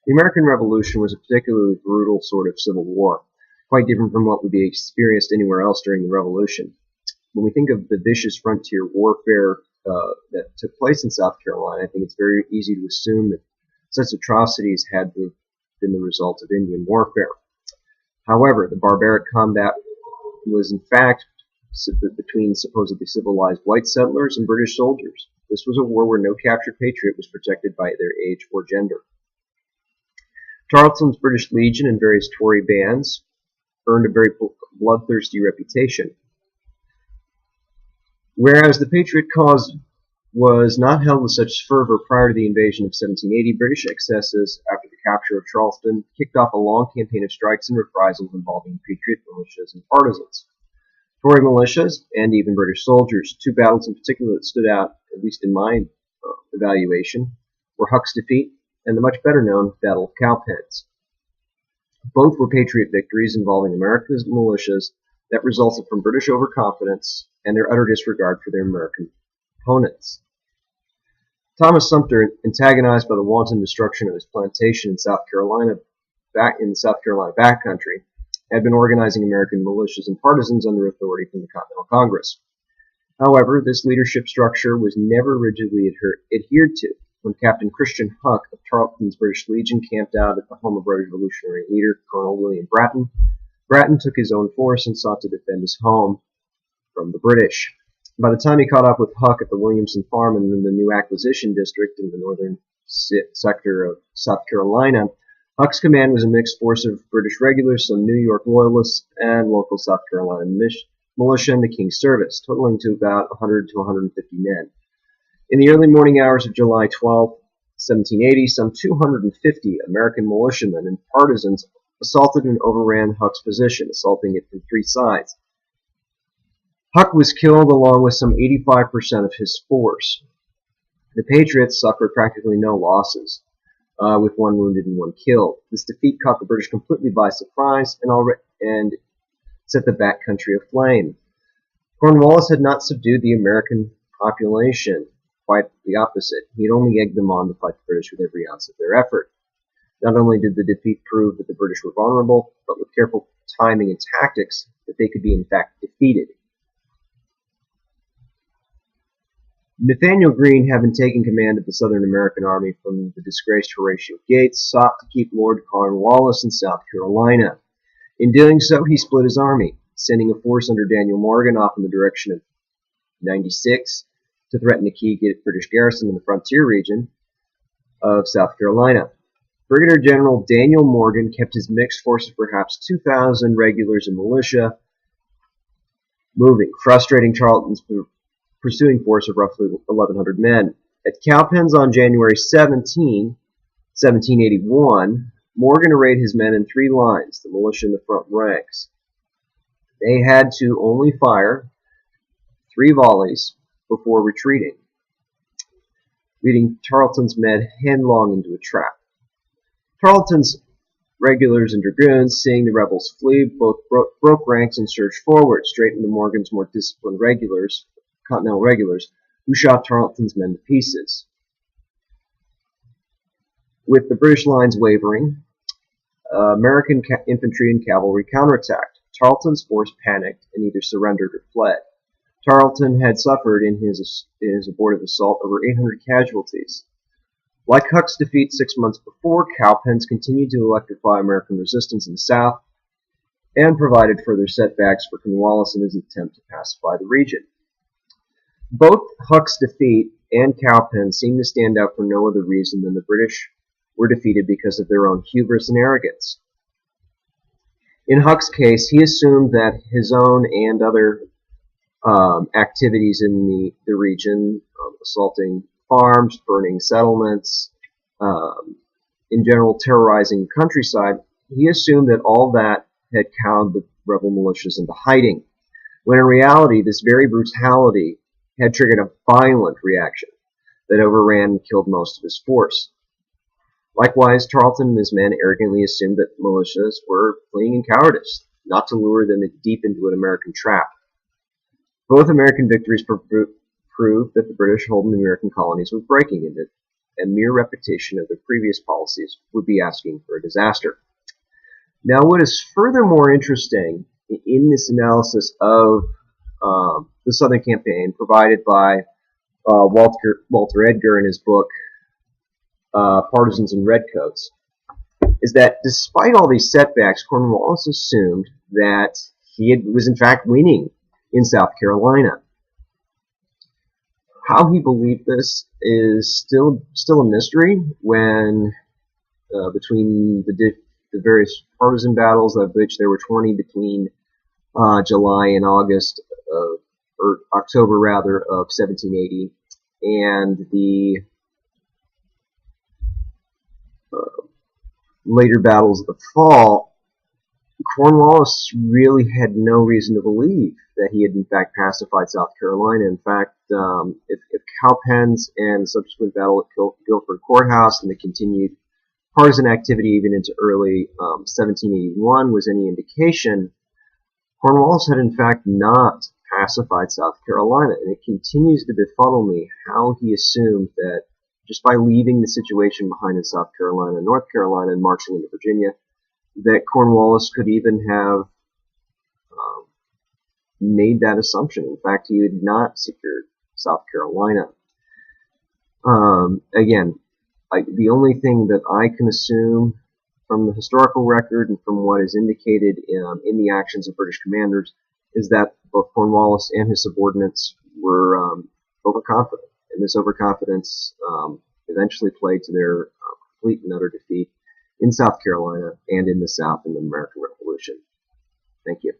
The American Revolution was a particularly brutal sort of civil war, quite different from what would be experienced anywhere else during the Revolution. When we think of the vicious frontier warfare that took place in South Carolina, I think it's very easy to assume that such atrocities had been the result of Indian warfare. However, the barbaric combat was in fact between supposedly civilized white settlers and British soldiers. This was a war where no captured patriot was protected by their age or gender. Tarleton's British Legion and various Tory bands earned a very bloodthirsty reputation. Whereas the Patriot cause was not held with such fervor prior to the invasion of 1780, British excesses after the capture of Charleston kicked off a long campaign of strikes and reprisals involving Patriot militias and partisans, Tory militias, and even British soldiers. Two battles in particular that stood out, at least in my evaluation, were Huck's Defeat and the much better known Battle of Cowpens. Both were Patriot victories involving America's militias that resulted from British overconfidence and their utter disregard for their American opponents. Thomas Sumter, antagonized by the wanton destruction of his plantation in South Carolina, backcountry, had been organizing American militias and partisans under authority from the Continental Congress. However, this leadership structure was never rigidly adhered to. When Captain Christian Huck of Tarleton's British Legion camped out at the home of Revolutionary leader Colonel William Bratton, Bratton took his own force and sought to defend his home from the British. By the time he caught up with Huck at the Williamson Farm in the new acquisition district in the northern sector of South Carolina, Huck's command was a mixed force of British regulars, some New York loyalists, and local South Carolina militia in the King's service, totaling to about 100 to 150 men. In the early morning hours of July 12, 1780, some 250 American militiamen and partisans assaulted and overran Huck's position, assaulting it from three sides. Huck was killed along with some 85% of his force. The Patriots suffered practically no losses, with one wounded and one killed. This defeat caught the British completely by surprise and set the backcountry aflame. Cornwallis had not subdued the American population, quite the opposite. He had only egged them on to fight the British with every ounce of their effort. Not only did the defeat prove that the British were vulnerable, but with careful timing and tactics, that they could be in fact defeated. Nathaniel Greene, having taken command of the Southern American Army from the disgraced Horatio Gates, sought to keep Lord Cornwallis in South Carolina. In doing so, he split his army, sending a force under Daniel Morgan off in the direction of 96 to threaten the key British garrison in the frontier region of South Carolina. Brigadier General Daniel Morgan kept his mixed force of perhaps 2,000 regulars and militia moving, frustrating Tarleton's pursuing force of roughly 1,100 men. At Cowpens on January 17, 1781, Morgan arrayed his men in three lines, the militia in the front ranks. They had to only fire 3 volleys before retreating, leading Tarleton's men headlong into a trap. Tarleton's regulars and dragoons, seeing the rebels flee, both broke ranks and surged forward, straight into Morgan's more disciplined Continental regulars, who shot Tarleton's men to pieces. With the British lines wavering, American infantry and cavalry counterattacked. Tarleton's force panicked and either surrendered or fled. Tarleton had suffered in his abortive assault over 800 casualties. Like Huck's defeat 6 months before, Cowpens continued to electrify American resistance in the South and provided further setbacks for Cornwallis in his attempt to pacify the region. Both Huck's defeat and Cowpens seem to stand out for no other reason than the British were defeated because of their own hubris and arrogance. In Huck's case, he assumed that his own and other activities in the region, assaulting farms, burning settlements, in general terrorizing the countryside, he assumed that all that had cowed the rebel militias into hiding, when in reality this very brutality had triggered a violent reaction that overran and killed most of his force. Likewise, Tarleton and his men arrogantly assumed that militias were fleeing in cowardice, not to lure them deep into an American trap. Both American victories proved that the British hold in the American colonies was breaking, and that a mere repetition of their previous policies would be asking for a disaster. Now, what is furthermore interesting in this analysis of the Southern Campaign provided by Walter Edgar in his book Partisans and Redcoats is that despite all these setbacks, Cornwallis assumed that he was in fact winning in South Carolina. How he believed this is still a mystery when between the various partisan battles, of which there were 20 between July and August or October rather of 1780, and the later battles of the fall, Cornwallis really had no reason to believe that he had in fact pacified South Carolina. In fact, if Cowpens and the subsequent battle at Guilford Courthouse and the continued partisan activity even into early 1781 was any indication, Cornwallis had in fact not pacified South Carolina, and it continues to befuddle me how he assumed that just by leaving the situation behind in South Carolina and North Carolina and marching into Virginia, that Cornwallis could even have made that assumption. In fact, he had not secured South Carolina. Again, the only thing that I can assume from the historical record and from what is indicated in the actions of British commanders is that both Cornwallis and his subordinates were overconfident. And this overconfidence eventually played to their complete and utter defeat in South Carolina and in the South in the American Revolution. Thank you.